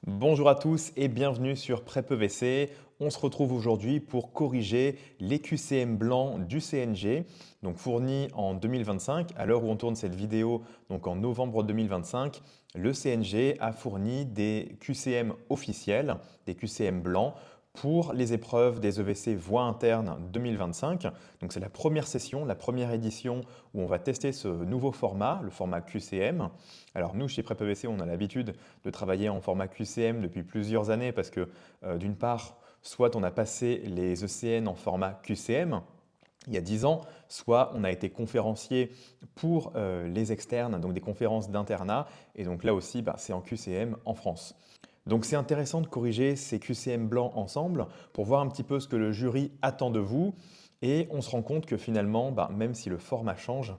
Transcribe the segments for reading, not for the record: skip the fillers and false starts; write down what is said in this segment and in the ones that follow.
Bonjour à tous et bienvenue sur PrepEVC. On se retrouve aujourd'hui pour corriger les QCM blancs du CNG, donc fournis en 2025. À l'heure où on tourne cette vidéo, donc en novembre 2025, le CNG a fourni des QCM officiels, des QCM blancs, pour les épreuves des EVC voie interne 2025. Donc c'est la première session, la première édition où on va tester ce nouveau format, le format QCM. Alors nous, chez PrepEVC, on a l'habitude de travailler en format QCM depuis plusieurs années parce que d'une part, soit on a passé les ECN en format QCM il y a 10 ans, soit on a été conférencier pour les externes, donc des conférences d'internat, et donc là aussi, c'est en QCM en France. Donc c'est intéressant de corriger ces QCM blancs ensemble pour voir un petit peu ce que le jury attend de vous, et on se rend compte que finalement, même si le format change,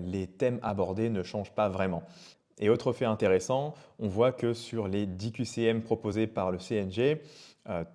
les thèmes abordés ne changent pas vraiment. Et autre fait intéressant, on voit que sur les 10 QCM proposés par le CNG,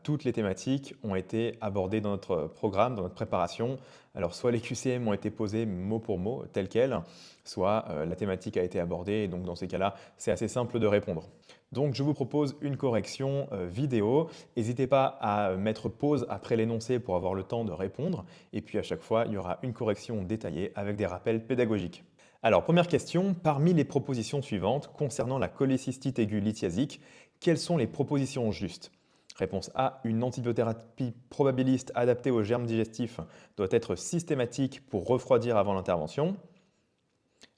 toutes les thématiques ont été abordées dans notre programme, dans notre préparation. Alors soit les QCM ont été posés mot pour mot, tel quel, soit la thématique a été abordée, et donc dans ces cas-là, c'est assez simple de répondre. Donc je vous propose une correction vidéo. N'hésitez pas à mettre pause après l'énoncé pour avoir le temps de répondre. Et puis à chaque fois, il y aura une correction détaillée avec des rappels pédagogiques. Alors, première question, parmi les propositions suivantes concernant la cholécystite aiguë lithiasique, quelles sont les propositions justes? Réponse A, une antibiothérapie probabiliste adaptée aux germes digestifs doit être systématique pour refroidir avant l'intervention.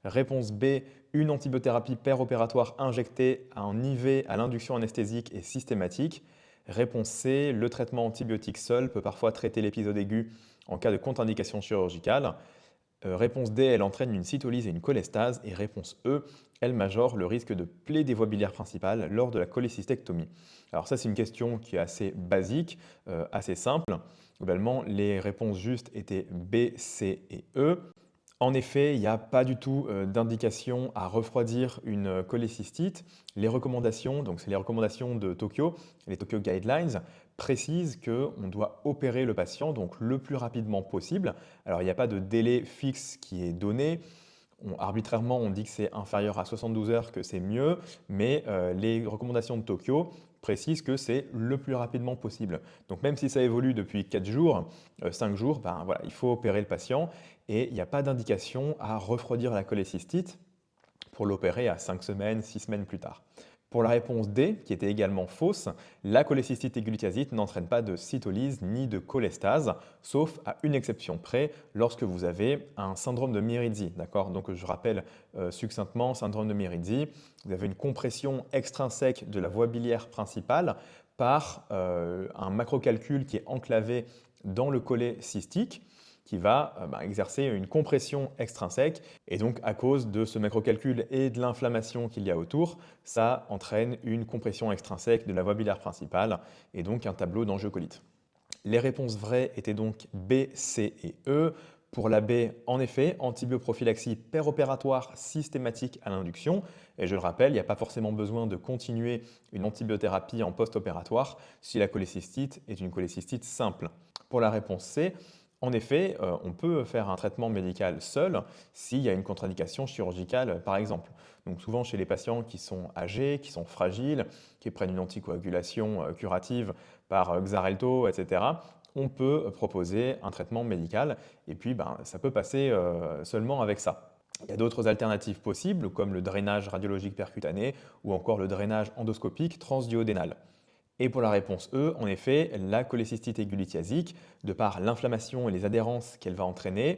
Réponse B, une antibiothérapie péropératoire injectée en IV à l'induction anesthésique est systématique. Réponse C, le traitement antibiotique seul peut parfois traiter l'épisode aigu en cas de contre-indication chirurgicale. Réponse D, elle entraîne une cytolyse et une cholestase. Et réponse E, elle majore le risque de plaie des voies biliaires principales lors de la cholécystectomie. Alors ça, c'est une question qui est assez basique, assez simple. Globalement, les réponses justes étaient B, C et E. En effet, il n'y a pas du tout d'indication à refroidir une cholécystite. Les recommandations, donc c'est les recommandations de Tokyo, les Tokyo Guidelines, précisent qu'on doit opérer le patient donc le plus rapidement possible. Alors il n'y a pas de délai fixe qui est donné. Arbitrairement, on dit que c'est inférieur à 72 heures, que c'est mieux, mais les recommandations de Tokyo précisent que c'est le plus rapidement possible. Donc même si ça évolue depuis 4 jours, 5 jours, voilà, il faut opérer le patient et il n'y a pas d'indication à refroidir la cholécystite pour l'opérer à 5 semaines, 6 semaines plus tard. Pour la réponse D, qui était également fausse, la cholécystite aiguë n'entraîne pas de cytolyse ni de cholestase, sauf à une exception près, lorsque vous avez un syndrome de Mirizzi. D'accord. Donc je rappelle succinctement, syndrome de Mirizzi, vous avez une compression extrinsèque de la voie biliaire principale par un macrocalcule qui est enclavé dans le collet cystique qui va exercer une compression extrinsèque. Et donc, à cause de ce macrocalcul et de l'inflammation qu'il y a autour, ça entraîne une compression extrinsèque de la voie biliaire principale et donc un tableau d'angiocolite. Les réponses vraies étaient donc B, C et E. Pour la B, en effet, antibioprophylaxie péropératoire systématique à l'induction. Et je le rappelle, il n'y a pas forcément besoin de continuer une antibiothérapie en post-opératoire si la cholécystite est une cholécystite simple. Pour la réponse C, en effet, on peut faire un traitement médical seul s'il y a une contre-indication chirurgicale, par exemple. Donc souvent chez les patients qui sont âgés, qui sont fragiles, qui prennent une anticoagulation curative par Xarelto, etc., on peut proposer un traitement médical et puis ça peut passer seulement avec ça. Il y a d'autres alternatives possibles comme le drainage radiologique percutané ou encore le drainage endoscopique transduodénal. Et pour la réponse E, en effet, la cholécystite aiguë lithiasique, de par l'inflammation et les adhérences qu'elle va entraîner,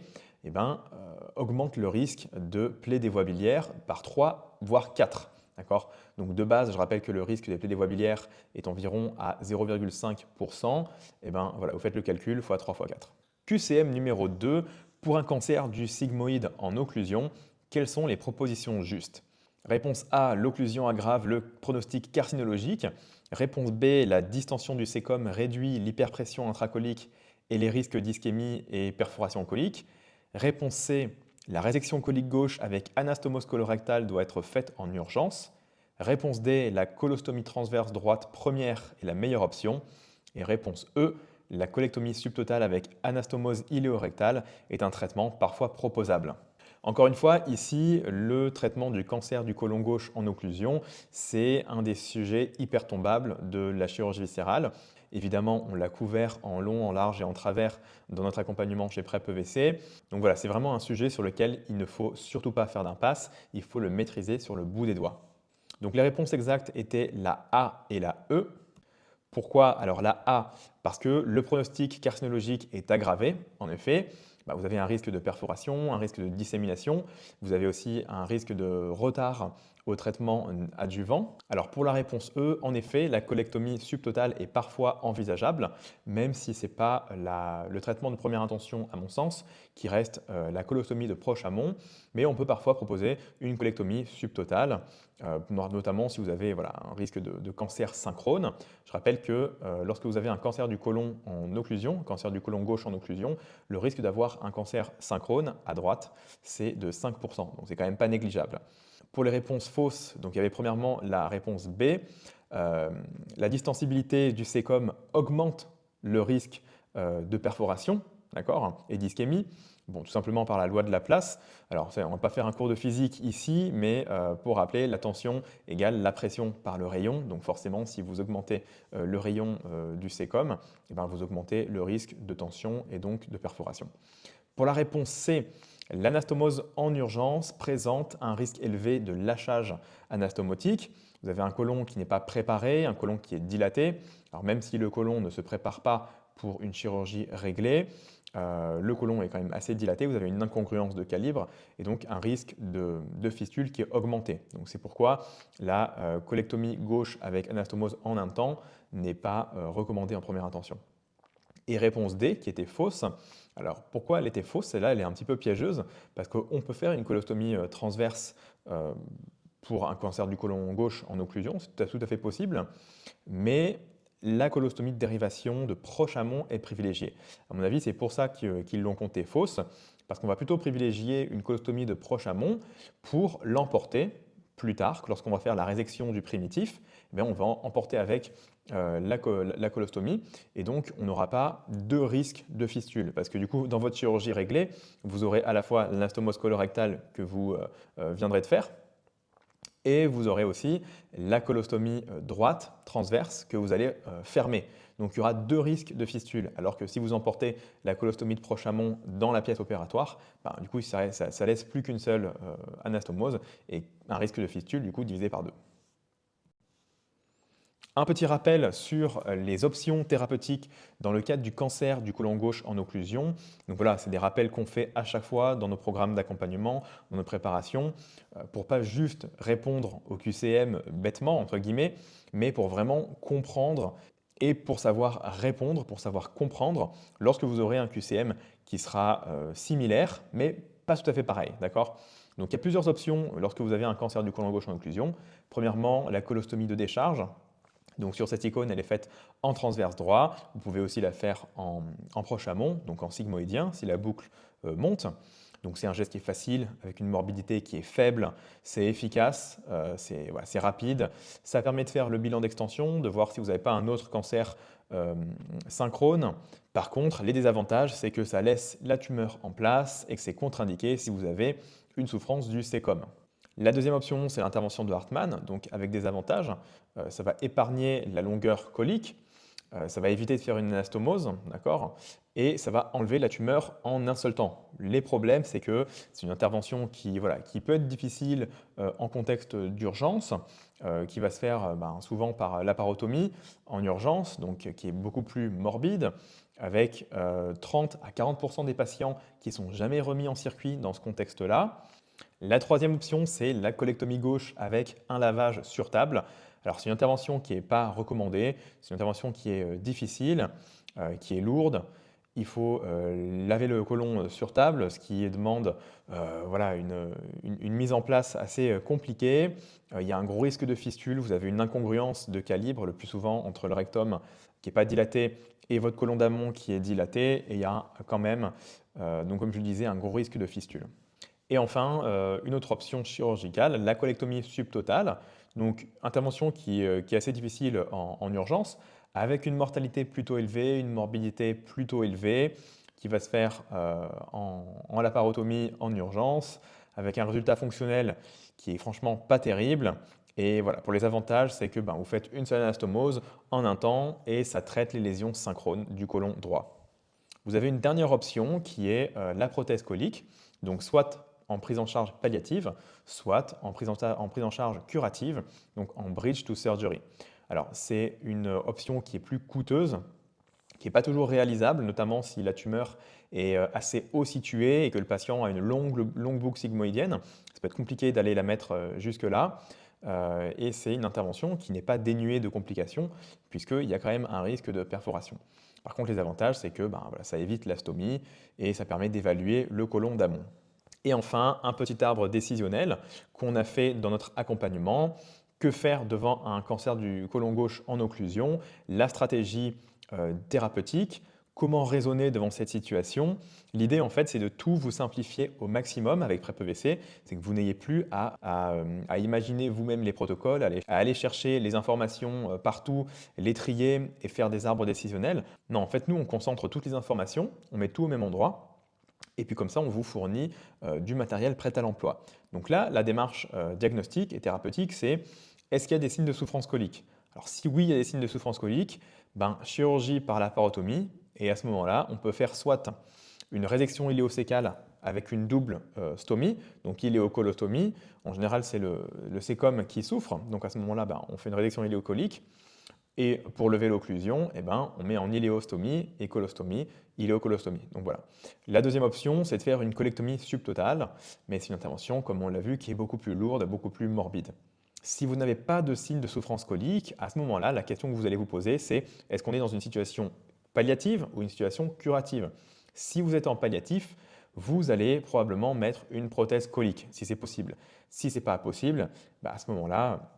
augmente le risque de plaie des voies biliaires par 3 voire 4. D'accord. Donc de base, je rappelle que le risque des plaies des voies biliaires est environ à 0,5%. Voilà, vous faites le calcul fois 3 fois 4. QCM numéro 2, pour un cancer du sigmoïde en occlusion, quelles sont les propositions justes? Réponse A, l'occlusion aggrave le pronostic carcinologique. Réponse B, la distension du sécom réduit l'hyperpression intracolique et les risques d'ischémie et perforation colique. Réponse C, la résection colique gauche avec anastomose colorectale doit être faite en urgence. Réponse D, la colostomie transverse droite première est la meilleure option. Et réponse E, la colectomie subtotale avec anastomose iléorectale est un traitement parfois proposable. Encore une fois, ici, le traitement du cancer du côlon gauche en occlusion, c'est un des sujets hyper tombables de la chirurgie viscérale. Évidemment, on l'a couvert en long, en large et en travers dans notre accompagnement chez PrEP EVC. Donc voilà, c'est vraiment un sujet sur lequel il ne faut surtout pas faire d'impasse, il faut le maîtriser sur le bout des doigts. Donc les réponses exactes étaient la A et la E. Pourquoi? Alors la A, parce que le pronostic carcinologique est aggravé, en effet. Vous avez un risque de perforation, un risque de dissémination. Vous avez aussi un risque de retard au traitement adjuvant. Alors pour la réponse E, en effet, la colectomie subtotale est parfois envisageable, même si ce n'est pas le traitement de première intention à mon sens, qui reste la colostomie de proche amont, mais on peut parfois proposer une colectomie subtotale, notamment si vous avez un risque de cancer synchrone. Je rappelle que lorsque vous avez un cancer du côlon en occlusion, cancer du côlon gauche en occlusion, le risque d'avoir un cancer synchrone à droite, c'est de 5%. Donc c'est quand même pas négligeable. Pour les réponses fausses, donc il y avait premièrement la réponse B. La distensibilité du sécom augmente le risque de perforation, d'accord, et d'ischémie. Bon, tout simplement par la loi de Laplace. Alors, on ne va pas faire un cours de physique ici, mais pour rappeler, la tension égale la pression par le rayon. Donc forcément, si vous augmentez le rayon du sécom, vous augmentez le risque de tension et donc de perforation. Pour la réponse C, l'anastomose en urgence présente un risque élevé de lâchage anastomotique. Vous avez un côlon qui n'est pas préparé, un côlon qui est dilaté. Alors même si le côlon ne se prépare pas pour une chirurgie réglée, le côlon est quand même assez dilaté, vous avez une incongruence de calibre et donc un risque de fistule qui est augmenté. Donc c'est pourquoi la colectomie gauche avec anastomose en un temps n'est pas recommandée en première intention. Et réponse D, qui était fausse. Alors pourquoi elle était fausse? Celle-là, elle est un petit peu piégeuse parce qu'on peut faire une colostomie transverse pour un cancer du côlon gauche en occlusion, c'est tout à fait possible, mais la colostomie de dérivation de proche amont est privilégiée. À mon avis, c'est pour ça qu'ils l'ont comptée fausse, parce qu'on va plutôt privilégier une colostomie de proche amont pour l'emporter plus tard, lorsqu'on va faire la résection du primitif, on va emporter avec la colostomie et donc on n'aura pas de risque de fistule parce que du coup dans votre chirurgie réglée, vous aurez à la fois l'anastomose colorectale que vous viendrez de faire et vous aurez aussi la colostomie droite transverse que vous allez fermer. Donc il y aura deux risques de fistule, alors que si vous emportez la colostomie de proche amont dans la pièce opératoire, du coup ça laisse plus qu'une seule anastomose et un risque de fistule du coup divisé par deux. Un petit rappel sur les options thérapeutiques dans le cadre du cancer du côlon gauche en occlusion. Donc voilà, c'est des rappels qu'on fait à chaque fois dans nos programmes d'accompagnement, dans nos préparations, pour pas juste répondre au QCM bêtement, entre guillemets, mais pour vraiment comprendre et pour savoir répondre, pour savoir comprendre lorsque vous aurez un QCM qui sera similaire, mais pas tout à fait pareil, d'accord? Donc il y a plusieurs options lorsque vous avez un cancer du côlon gauche en occlusion. Premièrement, la colostomie de décharge. Donc sur cette icône, elle est faite en transverse droit. Vous pouvez aussi la faire en proche amont, donc en sigmoïdien, si la boucle monte. Donc c'est un geste qui est facile, avec une morbidité qui est faible, c'est efficace, c'est rapide. Ça permet de faire le bilan d'extension, de voir si vous n'avez pas un autre cancer synchrone. Par contre, les désavantages, c'est que ça laisse la tumeur en place et que c'est contre-indiqué si vous avez une souffrance du sécom. La deuxième option, c'est l'intervention de Hartmann, donc avec des avantages. Ça va épargner la longueur colique, ça va éviter de faire une anastomose, d'accord, et ça va enlever la tumeur en un seul temps. Les problèmes, c'est que c'est une intervention qui peut être difficile en contexte d'urgence, qui va se faire souvent par laparotomie en urgence, donc qui est beaucoup plus morbide, avec 30 à 40% des patients qui ne sont jamais remis en circuit dans ce contexte-là. La troisième option, c'est la colectomie gauche avec un lavage sur table. Alors, c'est une intervention qui n'est pas recommandée, c'est une intervention qui est difficile, qui est lourde. Il faut laver le côlon sur table, ce qui demande une mise en place assez compliquée. Il y a un gros risque de fistule, vous avez une incongruence de calibre le plus souvent entre le rectum qui n'est pas dilaté et votre côlon d'amont qui est dilaté. Et il y a quand même, donc comme je le disais, un gros risque de fistule. Et enfin, une autre option chirurgicale, la colectomie subtotale, donc intervention qui est assez difficile en urgence, avec une mortalité plutôt élevée, une morbidité plutôt élevée, qui va se faire en laparotomie en urgence, avec un résultat fonctionnel qui est franchement pas terrible. Et voilà, pour les avantages, c'est que vous faites une seule anastomose en un temps et ça traite les lésions synchrones du côlon droit. Vous avez une dernière option qui est la prothèse colique, donc soit en prise en charge palliative, soit en prise en charge curative, donc en bridge to surgery. Alors c'est une option qui est plus coûteuse, qui n'est pas toujours réalisable, notamment si la tumeur est assez haut située et que le patient a une longue boucle sigmoïdienne. Ça peut être compliqué d'aller la mettre jusque-là. Et c'est une intervention qui n'est pas dénuée de complications, puisqu'il y a quand même un risque de perforation. Par contre, les avantages, c'est que voilà, ça évite la stomie et ça permet d'évaluer le côlon d'amont. Et enfin, un petit arbre décisionnel qu'on a fait dans notre accompagnement. Que faire devant un cancer du côlon gauche en occlusion? La stratégie thérapeutique, comment raisonner devant cette situation. L'idée, en fait, c'est de tout vous simplifier au maximum avec PrEP-EVC. C'est que vous n'ayez plus à imaginer vous-même les protocoles, à aller chercher les informations partout, les trier et faire des arbres décisionnels. Non, en fait, nous, on concentre toutes les informations, on met tout au même endroit. Et puis comme ça, on vous fournit du matériel prêt à l'emploi. Donc là, la démarche diagnostique et thérapeutique, c'est est-ce qu'il y a des signes de souffrance colique? Alors si oui, il y a des signes de souffrance colique, chirurgie par laparotomie, et à ce moment-là, on peut faire soit une résection iléosécale avec une double stomie, donc iléocolostomie. En général, c'est le sécom qui souffre, donc à ce moment-là, on fait une résection iléocolique. Et pour lever l'occlusion, on met en iléostomie et colostomie, iléocolostomie. Donc voilà. La deuxième option, c'est de faire une colectomie subtotale, mais c'est une intervention, comme on l'a vu, qui est beaucoup plus lourde, beaucoup plus morbide. Si vous n'avez pas de signe de souffrance colique, à ce moment-là, la question que vous allez vous poser, c'est est-ce qu'on est dans une situation palliative ou une situation curative? Si vous êtes en palliatif, vous allez probablement mettre une prothèse colique, si c'est possible. Si ce n'est pas possible, à ce moment-là,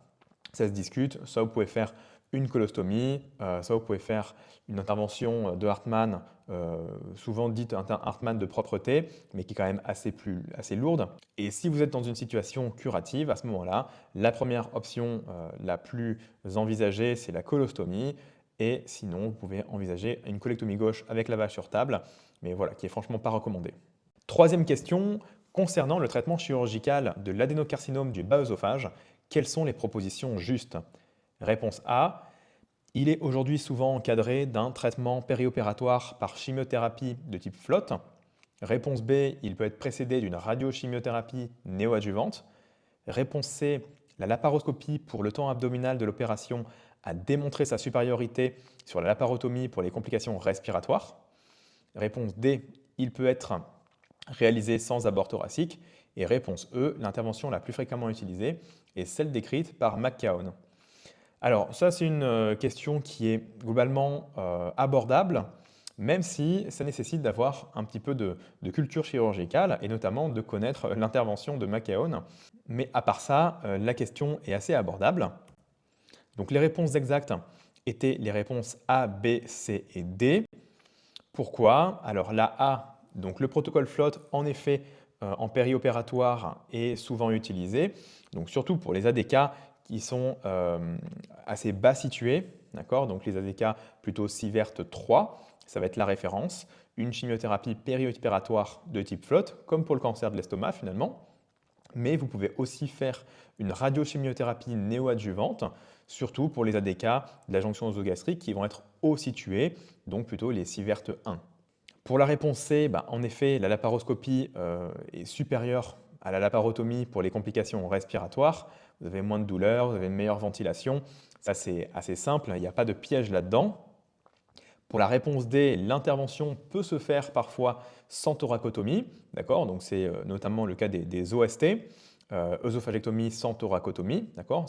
ça se discute. Soit vous pouvez faire une colostomie, soit vous pouvez faire une intervention de Hartmann, souvent dite Hartmann de propreté, mais qui est quand même assez lourde. Et si vous êtes dans une situation curative, à ce moment-là, la première option la plus envisagée, c'est la colostomie. Et sinon, vous pouvez envisager une colectomie gauche avec lavage sur table, mais voilà, qui est franchement pas recommandée. Troisième question, concernant le traitement chirurgical de l'adénocarcinome du bas œsophage, quelles sont les propositions justes? Réponse A, il est aujourd'hui souvent encadré d'un traitement périopératoire par chimiothérapie de type flotte. Réponse B, il peut être précédé d'une radiochimiothérapie néoadjuvante. Réponse C, la laparoscopie pour le temps abdominal de l'opération a démontré sa supériorité sur la laparotomie pour les complications respiratoires. Réponse D, il peut être réalisé sans abord thoracique. Et réponse E, l'intervention la plus fréquemment utilisée est celle décrite par McKeown. Alors ça, c'est une question qui est globalement abordable, même si ça nécessite d'avoir un petit peu de culture chirurgicale et notamment de connaître l'intervention de McKeown. Mais à part ça, la question est assez abordable. Donc les réponses exactes étaient les réponses A, B, C et D. Pourquoi? Alors la A, donc le protocole flotte, en effet, en périopératoire est souvent utilisé, donc surtout pour les ADK qui sont assez bas situés, d'accord? Donc les ADK plutôt Sivert 3, ça va être la référence. Une chimiothérapie périopératoire de type flotte, comme pour le cancer de l'estomac finalement. Mais vous pouvez aussi faire une radiochimiothérapie néoadjuvante, surtout pour les ADK de la jonction œsogastrique qui vont être haut situés, donc plutôt les Sivert 1. Pour la réponse C, en effet, la laparoscopie est supérieure à la laparotomie pour les complications respiratoires. Vous avez moins de douleur, vous avez une meilleure ventilation. Ça, c'est assez simple, il n'y a pas de piège là-dedans. Pour la réponse D, l'intervention peut se faire parfois sans thoracotomie, d'accord? Donc c'est notamment le cas des OST, œsophagectomie sans thoracotomie, d'accord?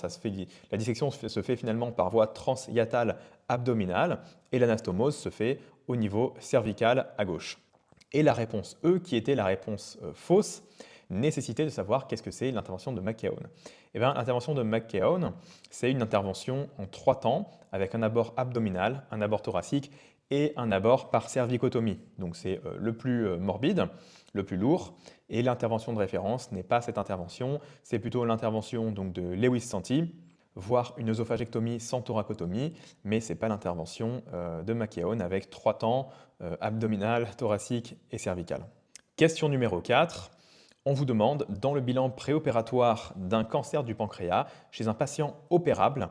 La dissection se fait finalement par voie transhiatale abdominale et l'anastomose se fait au niveau cervical à gauche. Et la réponse E, qui était la réponse fausse, nécessitait de savoir qu'est-ce que c'est l'intervention de McKeown. Eh bien, l'intervention de McKeown, c'est une intervention en 3 temps, avec un abord abdominal, un abord thoracique et un abord par cervicotomie. Donc c'est le plus morbide, le plus lourd, et l'intervention de référence n'est pas cette intervention, c'est plutôt l'intervention donc de Lewis Santi, voire une œsophagectomie sans thoracotomie, mais ce n'est pas l'intervention de McKeown avec 3 temps abdominal, thoracique et cervical. Question numéro 4. On vous demande, dans le bilan préopératoire d'un cancer du pancréas chez un patient opérable,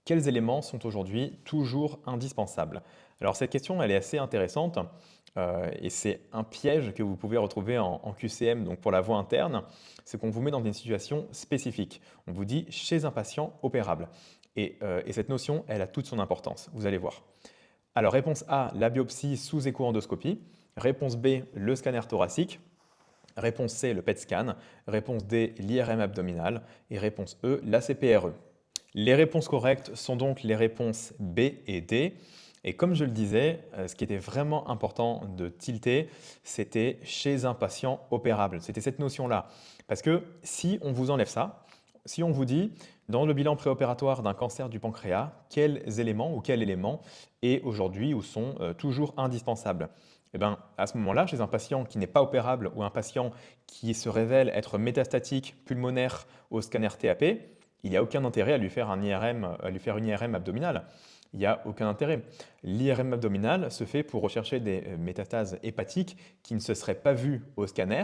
quels éléments sont aujourd'hui toujours indispensables? Alors cette question, elle est assez intéressante et c'est un piège que vous pouvez retrouver en QCM, donc pour la voie interne, c'est qu'on vous met dans une situation spécifique. On vous dit chez un patient opérable. Et cette notion, elle a toute son importance, vous allez voir. Alors réponse A, la biopsie sous écho-endoscopie. Réponse B, le scanner thoracique. Réponse C, le PET scan. Réponse D, l'IRM abdominal. Et réponse E, la CPRE. Les réponses correctes sont donc les réponses B et D. Et comme je le disais, ce qui était vraiment important de tilter, c'était chez un patient opérable. C'était cette notion-là. Parce que si on vous enlève ça, si on vous dit, dans le bilan préopératoire d'un cancer du pancréas, quels éléments ou quel élément est aujourd'hui ou sont toujours indispensables? Eh bien, à ce moment-là, chez un patient qui n'est pas opérable ou un patient qui se révèle être métastatique pulmonaire au scanner TAP, il n'y a aucun intérêt à lui faire un IRM, à lui faire une IRM abdominale. Il n'y a aucun intérêt. L'IRM abdominal se fait pour rechercher des métastases hépatiques qui ne se seraient pas vues au scanner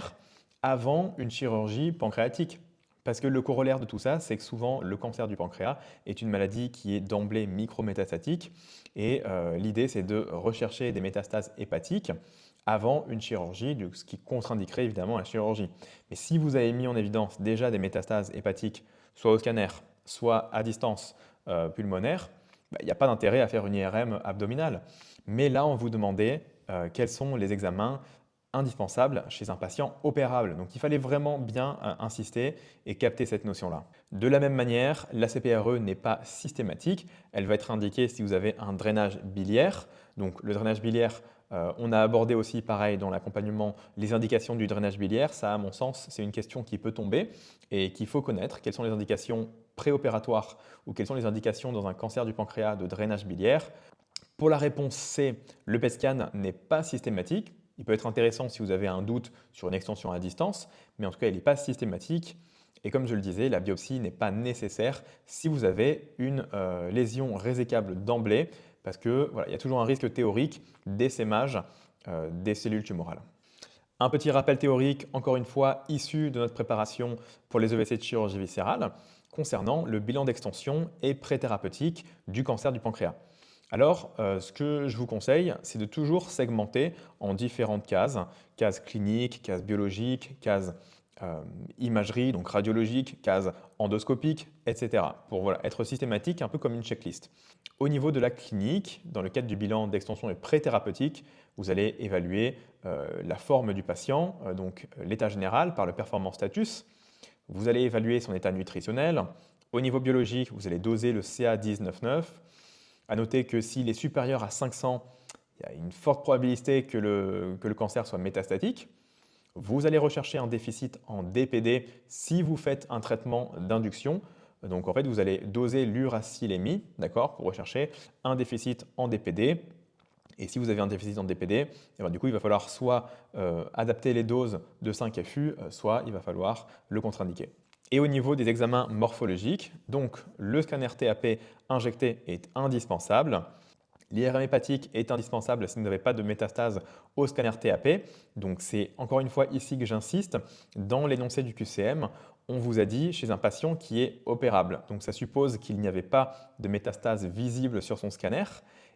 avant une chirurgie pancréatique. Parce que le corollaire de tout ça, c'est que souvent le cancer du pancréas est une maladie qui est d'emblée micrométastatique et l'idée c'est de rechercher des métastases hépatiques avant une chirurgie, ce qui contre-indiquerait évidemment la chirurgie. Mais si vous avez mis en évidence déjà des métastases hépatiques, soit au scanner, soit à distance pulmonaire, il n'y a pas d'intérêt à faire une IRM abdominale. Mais là, on vous demandait quels sont les examens indispensables chez un patient opérable. Donc il fallait vraiment bien insister et capter cette notion-là. De la même manière, la CPRE n'est pas systématique. Elle va être indiquée si vous avez un drainage biliaire. Donc le drainage biliaire, on a abordé aussi pareil dans l'accompagnement les indications du drainage biliaire. Ça, à mon sens, c'est une question qui peut tomber et qu'il faut connaître. Quelles sont les indications préopératoires ou quelles sont les indications dans un cancer du pancréas de drainage biliaire? Pour la réponse C, le PET scan n'est pas systématique. Il peut être intéressant si vous avez un doute sur une extension à distance, mais en tout cas, il n'est pas systématique. Et comme je le disais, la biopsie n'est pas nécessaire si vous avez une lésion résécable d'emblée, parce que voilà, il y a toujours un risque théorique d'essaimage des cellules tumorales. Un petit rappel théorique, encore une fois, issu de notre préparation pour les EVC de chirurgie viscérale, concernant le bilan d'extension et préthérapeutique du cancer du pancréas. Alors, ce que je vous conseille, c'est de toujours segmenter en différentes cases, cases cliniques, cases biologiques, cases imagerie, donc radiologique, cases endoscopiques, etc. Pour voilà, être systématique, un peu comme une checklist. Au niveau de la clinique, dans le cadre du bilan d'extension et pré-thérapeutique, vous allez évaluer la forme du patient, donc l'état général par le performance status. Vous allez évaluer son état nutritionnel. Au niveau biologique, vous allez doser le CA 19-9. À noter que s'il est supérieur à 500, il y a une forte probabilité que le cancer soit métastatique. Vous allez rechercher un déficit en DPD si vous faites un traitement d'induction. Donc en fait, vous allez doser l'uracylémie, d'accord, pour rechercher un déficit en DPD. Et si vous avez un déficit en DPD, eh bien, du coup, il va falloir soit adapter les doses de 5-FU, soit il va falloir le contre-indiquer. Et au niveau des examens morphologiques, donc le scanner TAP injecté est indispensable. L'IRM hépatique est indispensable si vous n'avez pas de métastase au scanner TAP. Donc c'est encore une fois ici que j'insiste. Dans l'énoncé du QCM, on vous a dit chez un patient qui est opérable. Donc ça suppose qu'il n'y avait pas de métastase visible sur son scanner.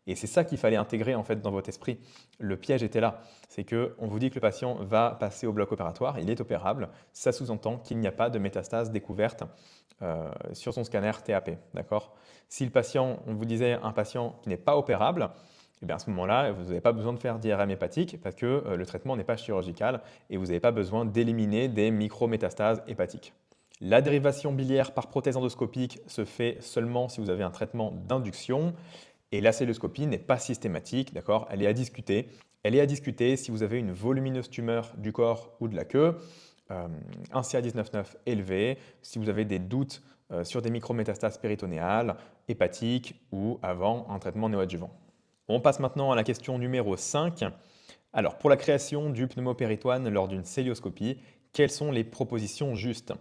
Et c'est ça qu'il fallait intégrer en fait dans votre esprit. Le piège était là. C'est qu'on vous dit que le patient va passer au bloc opératoire, il est opérable. Ça sous-entend qu'il n'y a pas de métastase découverte sur son scanner TAP. D'accord? Si le patient, on vous disait un patient qui n'est pas opérable, eh bien à ce moment-là, vous n'avez pas besoin de faire d'IRM hépatique parce que le traitement n'est pas chirurgical et vous n'avez pas besoin d'éliminer des micrométastases hépatiques. La dérivation biliaire par prothèse endoscopique se fait seulement si vous avez un traitement d'induction et la celluloscopie n'est pas systématique, d'accord? Elle est à discuter. Elle est à discuter si vous avez une volumineuse tumeur du corps ou de la queue, un CA 19-9 élevé, si vous avez des doutes sur des micrométastases péritonéales, hépatiques ou avant un traitement néoadjuvant. On passe maintenant à la question numéro 5. Alors, pour la création du pneumopéritoine lors d'une célioscopie, quelles sont les propositions justes?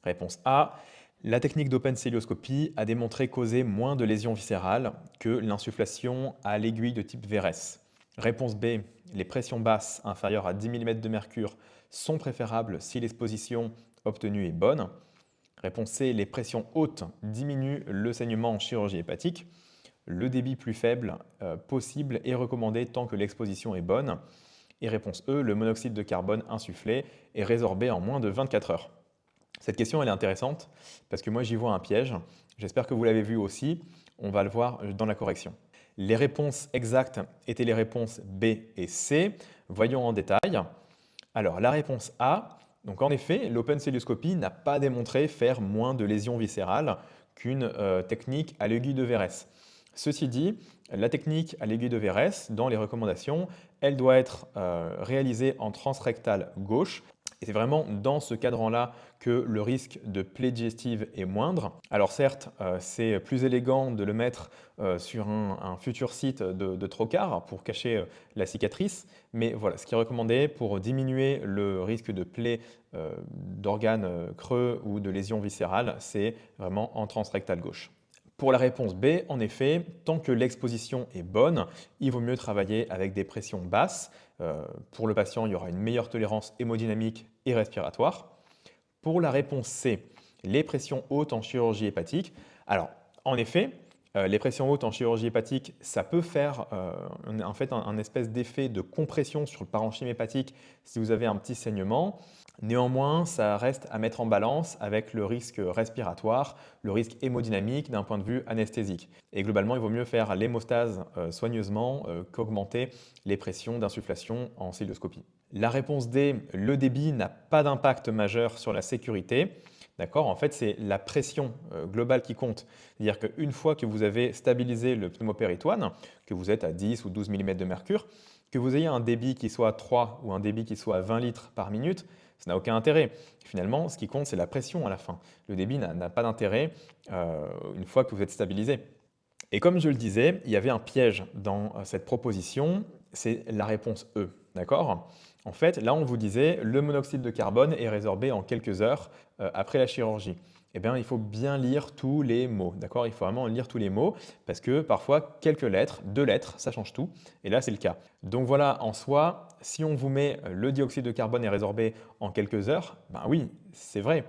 Réponse A, La technique d'open célioscopie a démontré causer moins de lésions viscérales que l'insufflation à l'aiguille de type VRS. Réponse B, les pressions basses inférieures à 10 mm de mercure sont préférables si l'exposition obtenue est bonne. Réponse C, les pressions hautes diminuent le saignement en chirurgie hépatique. Le débit plus faible possible est recommandé tant que l'exposition est bonne. Et réponse E, le monoxyde de carbone insufflé est résorbé en moins de 24 heures. Cette question elle est intéressante parce que moi j'y vois un piège. J'espère que vous l'avez vu aussi. On va le voir dans la correction. Les réponses exactes étaient les réponses B et C. Voyons en détail. Alors la réponse A, donc en effet, l'open célioscopie n'a pas démontré faire moins de lésions viscérales qu'une technique à l'aiguille de Verès. Ceci dit, la technique à l'aiguille de Verès, dans les recommandations, elle doit être réalisée en transrectale gauche. Et c'est vraiment dans ce cadran-là que le risque de plaie digestive est moindre. Alors certes, c'est plus élégant de le mettre sur un futur site de trocar pour cacher la cicatrice, mais voilà, ce qui est recommandé pour diminuer le risque de plaie d'organes creux ou de lésions viscérales, c'est vraiment en transrectale gauche. Pour la réponse B, en effet, tant que l'exposition est bonne, il vaut mieux travailler avec des pressions basses. Pour le patient, il y aura une meilleure tolérance hémodynamique et respiratoire. Pour la réponse C, les pressions hautes en chirurgie hépatique. Alors, en effet, les pressions hautes en chirurgie hépatique, ça peut faire en fait un espèce d'effet de compression sur le parenchyme hépatique si vous avez un petit saignement. Néanmoins, ça reste à mettre en balance avec le risque respiratoire, le risque hémodynamique d'un point de vue anesthésique. Et globalement, il vaut mieux faire l'hémostase soigneusement qu'augmenter les pressions d'insufflation en célioscopie. La réponse D, le débit n'a pas d'impact majeur sur la sécurité. D'accord? En fait, c'est la pression globale qui compte. C'est-à-dire qu'une fois que vous avez stabilisé le pneumopéritoine, que vous êtes à 10 ou 12 mm de mercure, que vous ayez un débit qui soit 3 ou un débit qui soit 20 litres par minute, ça n'a aucun intérêt. Finalement, ce qui compte, c'est la pression à la fin. Le débit n'a pas d'intérêt une fois que vous êtes stabilisé. Et comme je le disais, il y avait un piège dans cette proposition, c'est la réponse E. D'accord? En fait, là, on vous disait, le monoxyde de carbone est résorbé en quelques heures après la chirurgie. Eh bien, il faut bien lire tous les mots. D'accord? Il faut vraiment lire tous les mots parce que parfois, quelques lettres, 2 lettres, ça change tout. Et là, c'est le cas. Donc voilà, en soi, si on vous met le dioxyde de carbone est résorbé en quelques heures, ben oui, c'est vrai.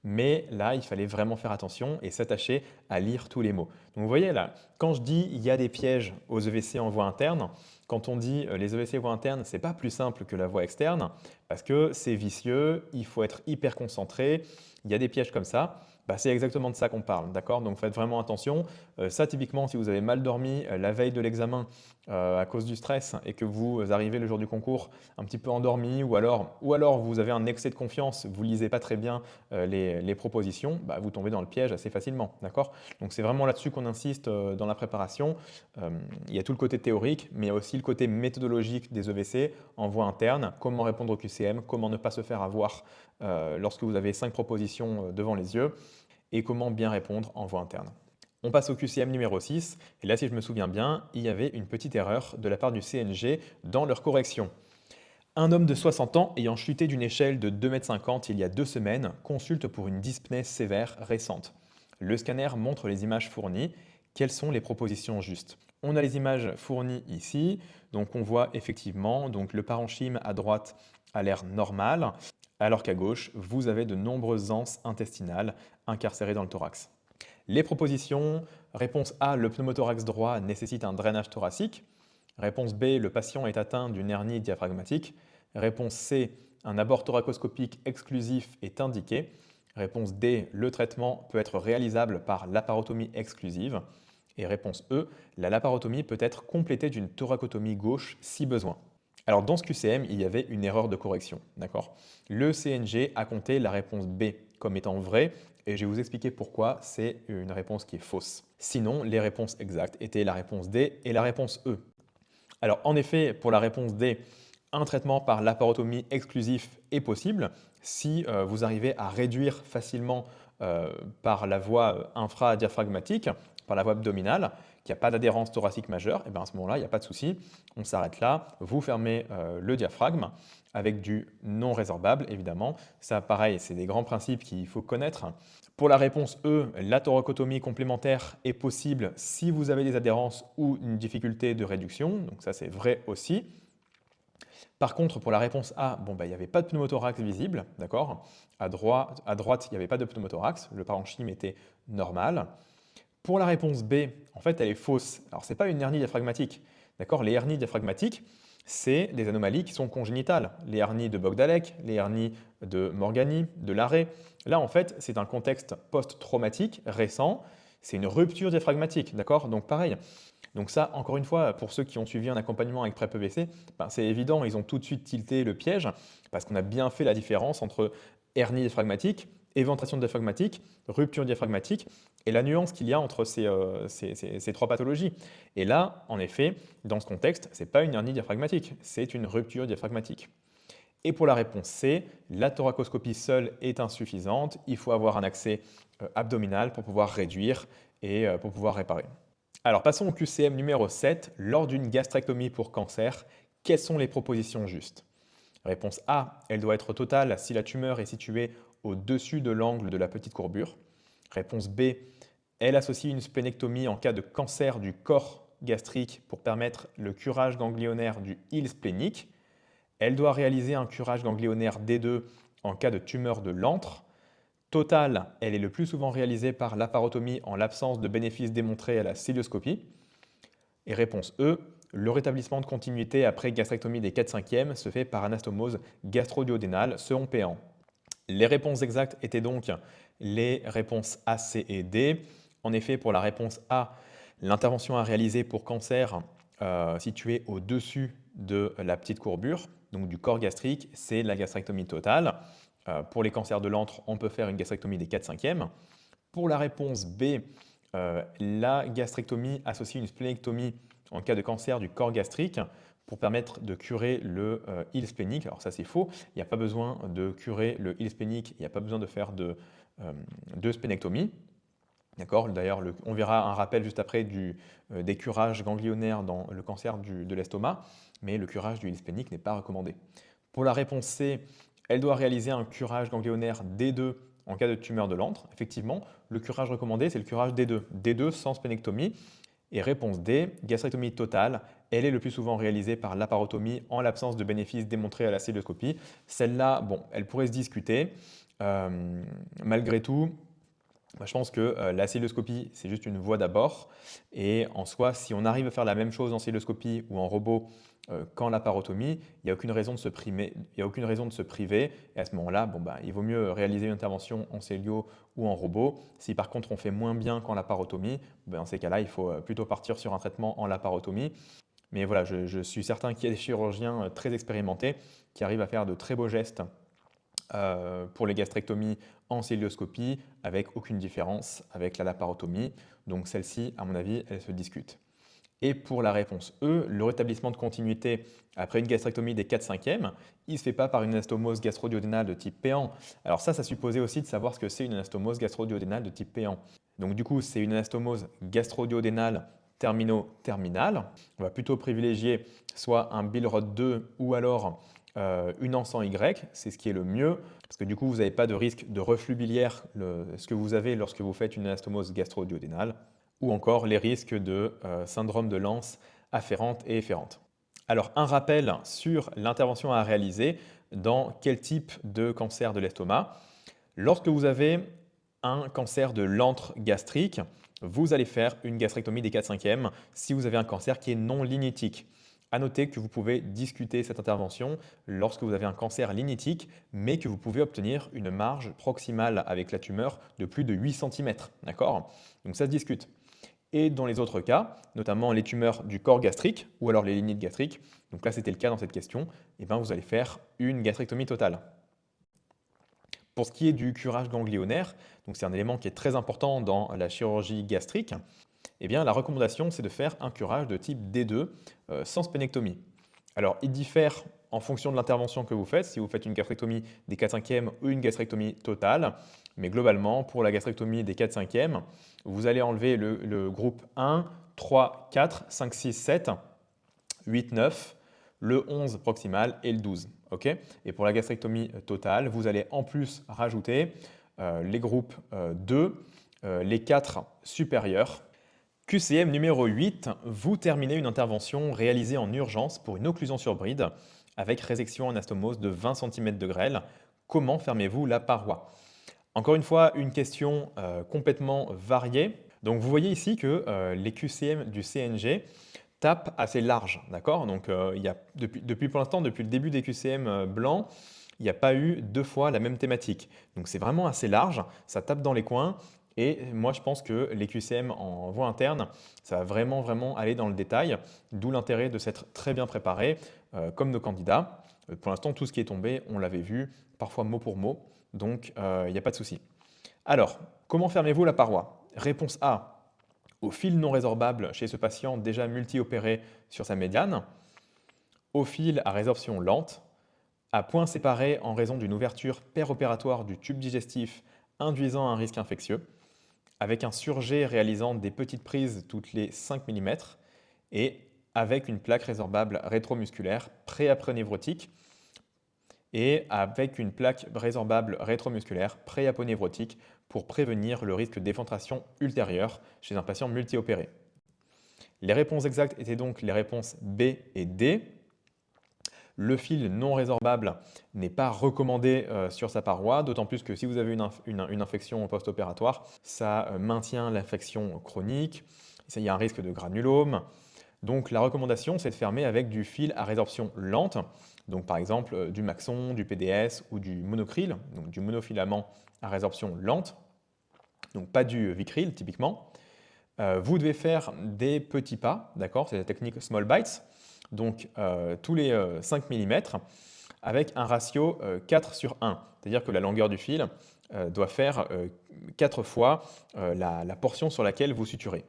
Mais là, il fallait vraiment faire attention et s'attacher à lire tous les mots. Donc vous voyez là, quand je dis il y a des pièges aux EVC en voie interne, quand on dit les EVC voie interne, ce n'est pas plus simple que la voie externe parce que c'est vicieux, il faut être hyper concentré, il y a des pièges comme ça. Bah, c'est exactement de ça qu'on parle, d'accord? Donc faites vraiment attention. Ça, typiquement, si vous avez mal dormi la veille de l'examen à cause du stress et que vous arrivez le jour du concours un petit peu endormi ou alors vous avez un excès de confiance, vous lisez pas très bien les propositions, bah, vous tombez dans le piège assez facilement, d'accord? Donc c'est vraiment là-dessus qu'on insiste dans la préparation. Il y a tout le côté théorique, mais il y a aussi le côté méthodologique des EVC en voie interne, comment répondre au QCM, comment ne pas se faire avoir lorsque vous avez 5 propositions devant les yeux et comment bien répondre en voie interne. On passe au QCM numéro 6, et là si je me souviens bien, il y avait une petite erreur de la part du CNG dans leur correction. Un homme de 60 ans ayant chuté d'une échelle de 2,50 m il y a 2 semaines consulte pour une dyspnée sévère récente. Le scanner montre les images fournies. Quelles sont les propositions justes? On a les images fournies ici, donc on voit effectivement donc le parenchyme à droite a l'air normal, alors qu'à gauche, vous avez de nombreuses anses intestinales incarcérées dans le thorax. Les propositions, réponse A, le pneumothorax droit nécessite un drainage thoracique. Réponse B, le patient est atteint d'une hernie diaphragmatique. Réponse C, un abord thoracoscopique exclusif est indiqué. Réponse D, le traitement peut être réalisable par laparotomie exclusive. Et réponse E, la laparotomie peut être complétée d'une thoracotomie gauche si besoin. Alors dans ce QCM, il y avait une erreur de correction, d'accord? Le CNG a compté la réponse B comme étant vraie et je vais vous expliquer pourquoi c'est une réponse qui est fausse. Sinon, les réponses exactes étaient la réponse D et la réponse E. Alors en effet, pour la réponse D, un traitement par laparotomie exclusif est possible si vous arrivez à réduire facilement par la voie infradiaphragmatique, par la voie abdominale, qu'il n'y a pas d'adhérence thoracique majeure, et bien à ce moment-là, il n'y a pas de souci. On s'arrête là, vous fermez le diaphragme avec du non résorbable, évidemment. Ça, pareil, c'est des grands principes qu'il faut connaître. Pour la réponse E, la thoracotomie complémentaire est possible si vous avez des adhérences ou une difficulté de réduction. Donc ça, c'est vrai aussi. Par contre, pour la réponse A, bon, il n'y avait pas de pneumothorax visible, d'accord? À droite, il n'y avait pas de pneumothorax, le parenchyme était normal. Pour la réponse B, en fait, elle est fausse. Alors, ce n'est pas une hernie diaphragmatique, d'accord? Les hernies diaphragmatiques, c'est des anomalies qui sont congénitales. Les hernies de Bogdalek, les hernies de Morgani, de Larrey. Là, en fait, c'est un contexte post-traumatique récent. C'est une rupture diaphragmatique, d'accord? Donc, pareil. Donc ça, encore une fois, pour ceux qui ont suivi un accompagnement avec PrEP EVC, c'est évident, ils ont tout de suite tilté le piège parce qu'on a bien fait la différence entre hernie diaphragmatique, éventration diaphragmatique, rupture diaphragmatique et la nuance qu'il y a entre ces trois pathologies. Et là, en effet, dans ce contexte, ce n'est pas une hernie diaphragmatique, c'est une rupture diaphragmatique. Et pour la réponse C, la thoracoscopie seule est insuffisante, il faut avoir un accès abdominal pour pouvoir réduire et pour pouvoir réparer. Alors passons au QCM numéro 7. Lors d'une gastrectomie pour cancer, quelles sont les propositions justes? Réponse A, elle doit être totale si la tumeur est située au-dessus de l'angle de la petite courbure. Réponse B, elle associe une splénectomie en cas de cancer du corps gastrique pour permettre le curage ganglionnaire du île splénique. Elle doit réaliser un curage ganglionnaire D2 en cas de tumeur de l'antre. Totale, elle est le plus souvent réalisée par laparotomie en l'absence de bénéfices démontrés à la cilioscopie. Et réponse E, le rétablissement de continuité après gastrectomie des 4/5e se fait par anastomose gastro-duodénale selon Péan. Les réponses exactes étaient donc les réponses A, C et D. En effet, pour la réponse A, l'intervention à réaliser pour cancer situé au-dessus de la petite courbure, donc du corps gastrique, c'est la gastrectomie totale. Pour les cancers de l'antre, on peut faire une gastrectomie des 4/5e. Pour la réponse B, la gastrectomie associe une splénectomie en cas de cancer du corps gastrique pour permettre de curer le île splénique. Alors ça c'est faux, il n'y a pas besoin de curer le île splénique, il n'y a pas besoin de faire de splénectomie. D'accord. D'ailleurs, on verra un rappel juste après des curages ganglionnaires dans le cancer de l'estomac, mais le curage du île splénique n'est pas recommandé. Pour la réponse C, elle doit réaliser un curage ganglionnaire D2 en cas de tumeur de l'antre. Effectivement, le curage recommandé, c'est le curage D2. D2 sans splénectomie. Et réponse D, gastrectomie totale, elle est le plus souvent réalisée par laparotomie en l'absence de bénéfices démontrés à la cilioscopie. Celle-là, bon, elle pourrait se discuter. Malgré tout, je pense que la cilioscopie, c'est juste une voie d'abord. Et en soi, si on arrive à faire la même chose en cilioscopie ou en robot qu'en laparotomie, il n'y a aucune raison de se priver. Et à ce moment-là, il vaut mieux réaliser une intervention en célio ou en robot. Si par contre on fait moins bien qu'en laparotomie, dans ces cas-là, il faut plutôt partir sur un traitement en laparotomie. Mais voilà, je suis certain qu'il y a des chirurgiens très expérimentés qui arrivent à faire de très beaux gestes pour les gastrectomies en célioscopie avec aucune différence avec la laparotomie. Donc celle-ci, à mon avis, elle se discute. Et pour la réponse E, le rétablissement de continuité après une gastrectomie des 4/5e, il ne se fait pas par une anastomose gastro-duodénale de type Péan. Alors ça supposait aussi de savoir ce que c'est une anastomose gastro-duodénale de type Péan. Donc du coup, c'est une anastomose gastro-duodénale termino-terminale. On va plutôt privilégier soit un Billrod 2 ou alors une anse en Y, c'est ce qui est le mieux, parce que du coup, vous n'avez pas de risque de reflux biliaire, ce que vous avez lorsque vous faites une anastomose gastro-duodénale, ou encore les risques de syndrome de l'anse afférente et efférente. Alors, un rappel sur l'intervention à réaliser dans quel type de cancer de l'estomac. Lorsque vous avez un cancer de l'antre gastrique, vous allez faire une gastrectomie des 4/5e si vous avez un cancer qui est non lignétique. À noter que vous pouvez discuter cette intervention lorsque vous avez un cancer lignétique, mais que vous pouvez obtenir une marge proximale avec la tumeur de plus de 8 cm. D'accord? Donc ça se discute. Et dans les autres cas, notamment les tumeurs du corps gastrique ou alors les lignites gastriques, donc là c'était le cas dans cette question, et vous allez faire une gastrectomie totale. Pour ce qui est du curage ganglionnaire, donc c'est un élément qui est très important dans la chirurgie gastrique, la recommandation c'est de faire un curage de type D2 sans splénectomie. Alors, il diffère en fonction de l'intervention que vous faites, si vous faites une gastrectomie des 4/5e ou une gastrectomie totale. Mais globalement, pour la gastrectomie des 4/5e, vous allez enlever le groupe 1, 3, 4, 5, 6, 7, 8, 9, le 11 proximal et le 12. Ok. Et pour la gastrectomie totale, vous allez en plus rajouter les groupes 2, les 4 supérieurs. QCM numéro 8, vous terminez une intervention réalisée en urgence pour une occlusion sur bride avec résection anastomose de 20 cm de grêle. Comment fermez-vous la paroi? Encore une fois, une question complètement variée. Donc vous voyez ici que les QCM du CNG tapent assez large, d'accord? Donc il y a, depuis pour l'instant, depuis le début des QCM blancs, il n'y a pas eu deux fois la même thématique. Donc c'est vraiment assez large, ça tape dans les coins. Et moi, je pense que les QCM en voie interne, ça va vraiment, vraiment aller dans le détail, d'où l'intérêt de s'être très bien préparé, comme nos candidats. Pour l'instant, tout ce qui est tombé, on l'avait vu, parfois mot pour mot, donc il n'y a pas de souci. Alors, comment fermez-vous la paroi? Réponse A, au fil non résorbable chez ce patient déjà multi-opéré sur sa médiane, au fil à résorption lente, à point séparé en raison d'une ouverture péropératoire du tube digestif induisant un risque infectieux, avec un surjet réalisant des petites prises toutes les 5 mm et avec une plaque résorbable rétromusculaire pré-aponévrotique et avec une plaque résorbable rétromusculaire pré-aponévrotique pour prévenir le risque d'éventration ultérieure chez un patient multi-opéré. Les réponses exactes étaient donc les réponses B et D. Le fil non résorbable n'est pas recommandé sur sa paroi, d'autant plus que si vous avez une infection post-opératoire, ça maintient l'infection chronique, il y a un risque de granulome. Donc la recommandation, c'est de fermer avec du fil à résorption lente, donc par exemple du Maxon, du PDS ou du monocryl, donc du monofilament à résorption lente, donc pas du Vicryl typiquement. Vous devez faire des petits pas, d'accord? C'est la technique small bites, donc tous les 5 mm avec un ratio 4/1, c'est-à-dire que la longueur du fil doit faire 4 fois la portion sur laquelle vous suturez.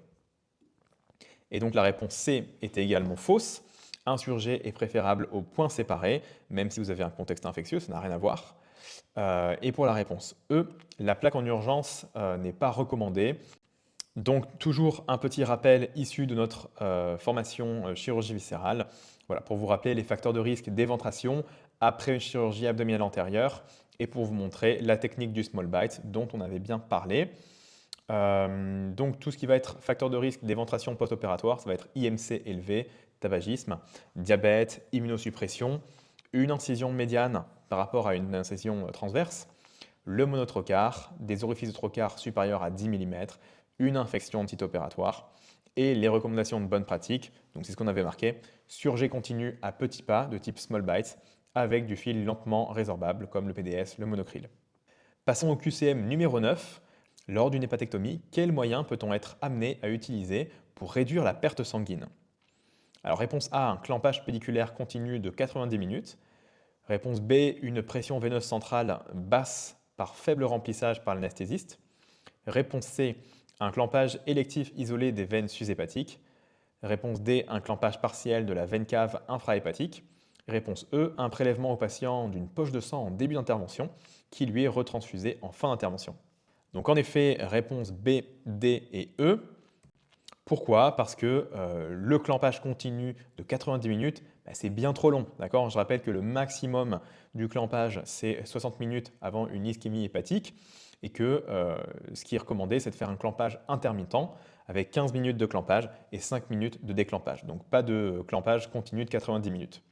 Et donc la réponse C était également fausse. Un surjet est préférable au point séparé, même si vous avez un contexte infectieux, ça n'a rien à voir. Et pour la réponse E, la plaque en urgence n'est pas recommandée. Donc toujours un petit rappel issu de notre formation chirurgie viscérale, voilà, pour vous rappeler les facteurs de risque d'éventration après une chirurgie abdominale antérieure et pour vous montrer la technique du small bite dont on avait bien parlé. Donc tout ce qui va être facteur de risque d'éventration post-opératoire, ça va être IMC élevé, tabagisme, diabète, immunosuppression, une incision médiane par rapport à une incision transverse, le monotrocar, des orifices de trocar supérieurs à 10 mm, une infection anti-opératoire et les recommandations de bonne pratique, donc c'est ce qu'on avait marqué, surjet continu à petits pas de type small bites avec du fil lentement résorbable comme le PDS, le monocryl. Passons au QCM numéro 9. Lors d'une hépatectomie, quels moyens peut-on être amené à utiliser pour réduire la perte sanguine? Alors réponse A, un clampage pédiculaire continu de 90 minutes. Réponse B, une pression veineuse centrale basse par faible remplissage par l'anesthésiste. Réponse C, un clampage électif isolé des veines sus-hépatiques. Réponse D, un clampage partiel de la veine cave infrahépatique. Réponse E, un prélèvement au patient d'une poche de sang en début d'intervention qui lui est retransfusé en fin d'intervention. Donc en effet, réponse B, D et E. Pourquoi? Parce que le clampage continu de 90 minutes, c'est bien trop long. D'accord? Je rappelle que le maximum du clampage, c'est 60 minutes avant une ischémie hépatique et que ce qui est recommandé, c'est de faire un clampage intermittent avec 15 minutes de clampage et 5 minutes de déclampage. Donc pas de clampage continu de 90 minutes.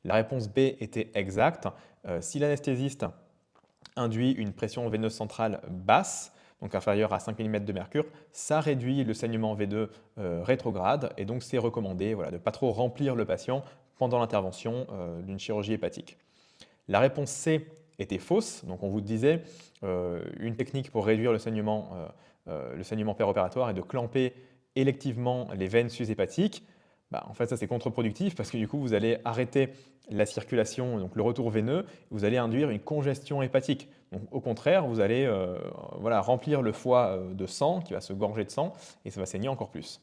La réponse B était exacte. Si l'anesthésiste induit une pression veineuse centrale basse, donc inférieure à 5 mm de mercure, ça réduit le saignement veineux rétrograde et donc c'est recommandé voilà, de ne pas trop remplir le patient pendant l'intervention d'une chirurgie hépatique. La réponse C était fausse, donc on vous disait une technique pour réduire le saignement péropératoire est de clamper électivement les veines sus-hépatiques. En fait, ça c'est contre-productif parce que du coup, vous allez arrêter la circulation, donc le retour veineux, vous allez induire une congestion hépatique. Donc, au contraire, vous allez remplir le foie de sang qui va se gorger de sang et ça va saigner encore plus.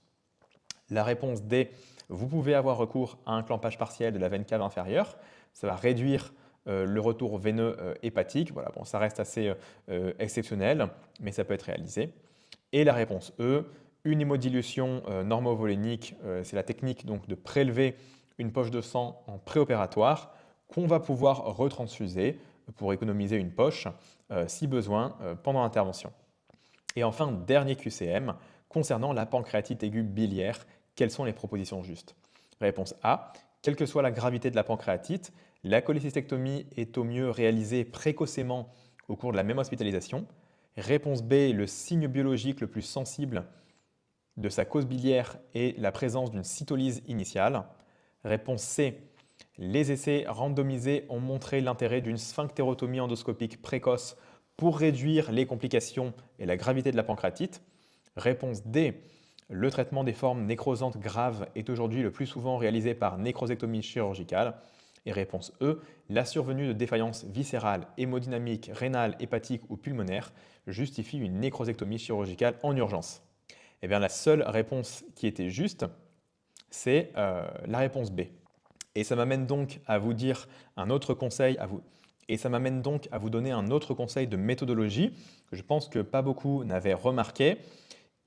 La réponse D, vous pouvez avoir recours à un clampage partiel de la veine cave inférieure. Ça va réduire le retour veineux hépatique. Voilà, bon, ça reste assez exceptionnel, mais ça peut être réalisé. Et la réponse E, une hémodilution normovolénique, c'est la technique donc de prélever une poche de sang en préopératoire qu'on va pouvoir retransfuser pour économiser une poche si besoin pendant l'intervention. Et enfin, dernier QCM, concernant la pancréatite aiguë biliaire, quelles sont les propositions justes? Réponse A, quelle que soit la gravité de la pancréatite, la cholécystectomie est au mieux réalisée précocement au cours de la même hospitalisation. Réponse B, le signe biologique le plus sensible de sa cause biliaire est la présence d'une cytolyse initiale. Réponse C, les essais randomisés ont montré l'intérêt d'une sphinctérotomie endoscopique précoce pour réduire les complications et la gravité de la pancréatite. Réponse D, le traitement des formes nécrosantes graves est aujourd'hui le plus souvent réalisé par nécrosectomie chirurgicale. Et réponse E, la survenue de défaillances viscérales, hémodynamiques, rénales, hépatiques ou pulmonaires justifie une nécrosectomie chirurgicale en urgence. Eh bien, la seule réponse qui était juste, c'est la réponse B. Et ça m'amène donc à vous dire un autre conseil Et ça m'amène donc à vous donner un autre conseil de méthodologie que je pense que pas beaucoup n'avaient remarqué.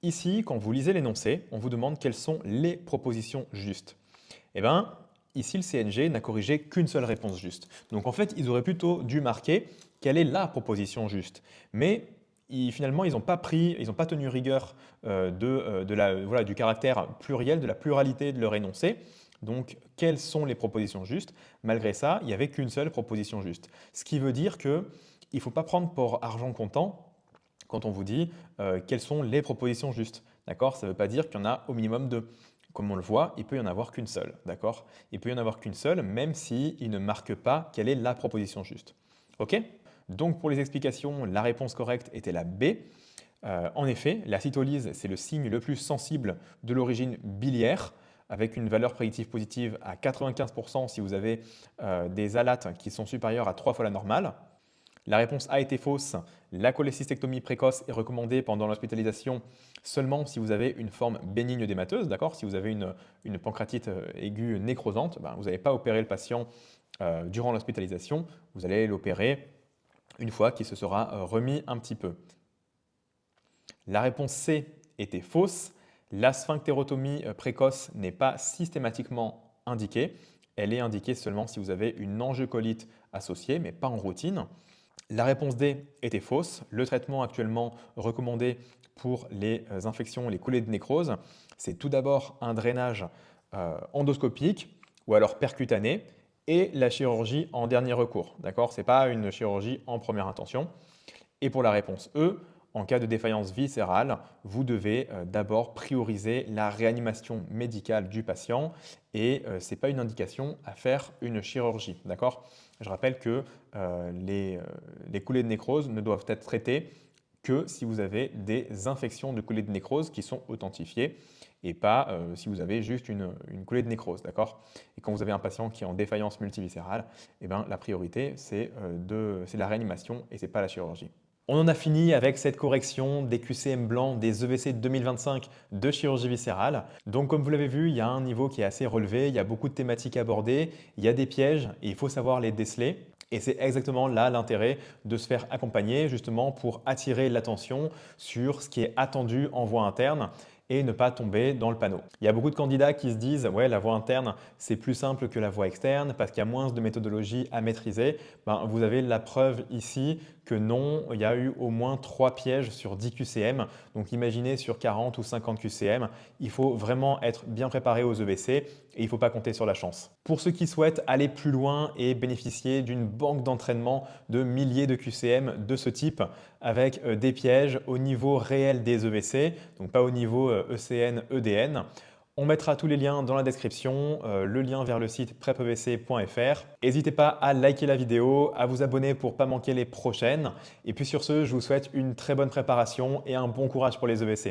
Ici, quand vous lisez l'énoncé, on vous demande quelles sont les propositions justes. Eh bien, ici, le CNG n'a corrigé qu'une seule réponse juste. Donc en fait, ils auraient plutôt dû marquer quelle est la proposition juste. Mais finalement, ils n'ont pas tenu rigueur voilà, du caractère pluriel, de la pluralité de leur énoncé. Donc, quelles sont les propositions justes? Malgré ça, il n'y avait qu'une seule proposition juste. Ce qui veut dire qu'il ne faut pas prendre pour argent comptant quand on vous dit quelles sont les propositions justes. D'accord? Ça ne veut pas dire qu'il y en a au minimum deux. Comme on le voit, il peut y en avoir qu'une seule. D'accord? Il peut y en avoir qu'une seule, même s'il ne marque pas quelle est la proposition juste. OK? Donc, pour les explications, la réponse correcte était la B. En effet, la cytolyse, c'est le signe le plus sensible de l'origine biliaire, avec une valeur prédictive positive à 95% si vous avez des alates qui sont supérieures à 3 fois la normale. La réponse A était fausse. La cholécystectomie précoce est recommandée pendant l'hospitalisation seulement si vous avez une forme bénigne d'émateuse, d'accord? Si vous avez une pancréatite aiguë nécrosante, ben, vous n'allez pas opérer le patient durant l'hospitalisation, vous allez l'opérer une fois qu'il se sera remis un petit peu. La réponse C était fausse. La sphinctérotomie précoce n'est pas systématiquement indiquée. Elle est indiquée seulement si vous avez une angiocolite associée, mais pas en routine. La réponse D était fausse. Le traitement actuellement recommandé pour les infections, les coulées de nécrose, c'est tout d'abord un drainage endoscopique ou alors percutané et la chirurgie en dernier recours. D'accord? Ce n'est pas une chirurgie en première intention. Et pour la réponse E, en cas de défaillance viscérale, vous devez d'abord prioriser la réanimation médicale du patient et ce n'est pas une indication à faire une chirurgie. D'accord? Je rappelle que les coulées de nécrose ne doivent être traitées que si vous avez des infections de coulées de nécrose qui sont authentifiées et pas si vous avez juste une coulée de nécrose. D'accord? Et quand vous avez un patient qui est en défaillance multiviscérale, eh ben, la priorité, c'est la réanimation et ce n'est pas la chirurgie. On en a fini avec cette correction des QCM blancs des EVC 2025 de chirurgie viscérale. Donc comme vous l'avez vu, il y a un niveau qui est assez relevé, il y a beaucoup de thématiques abordées, il y a des pièges et il faut savoir les déceler. Et c'est exactement là l'intérêt de se faire accompagner justement pour attirer l'attention sur ce qui est attendu en voie interne et ne pas tomber dans le panneau. Il y a beaucoup de candidats qui se disent « ouais, la voie interne, c'est plus simple que la voie externe parce qu'il y a moins de méthodologie à maîtriser ». Ben, vous avez la preuve ici que non, il y a eu au moins 3 pièges sur 10 QCM. Donc imaginez sur 40 ou 50 QCM, il faut vraiment être bien préparé aux EVC et il ne faut pas compter sur la chance. Pour ceux qui souhaitent aller plus loin et bénéficier d'une banque d'entraînement de milliers de QCM de ce type avec des pièges au niveau réel des EVC, donc pas au niveau ECN, EDN, on mettra tous les liens dans la description, le lien vers le site prepevc.fr. N'hésitez pas à liker la vidéo, à vous abonner pour ne pas manquer les prochaines. Et puis sur ce, je vous souhaite une très bonne préparation et un bon courage pour les EVC.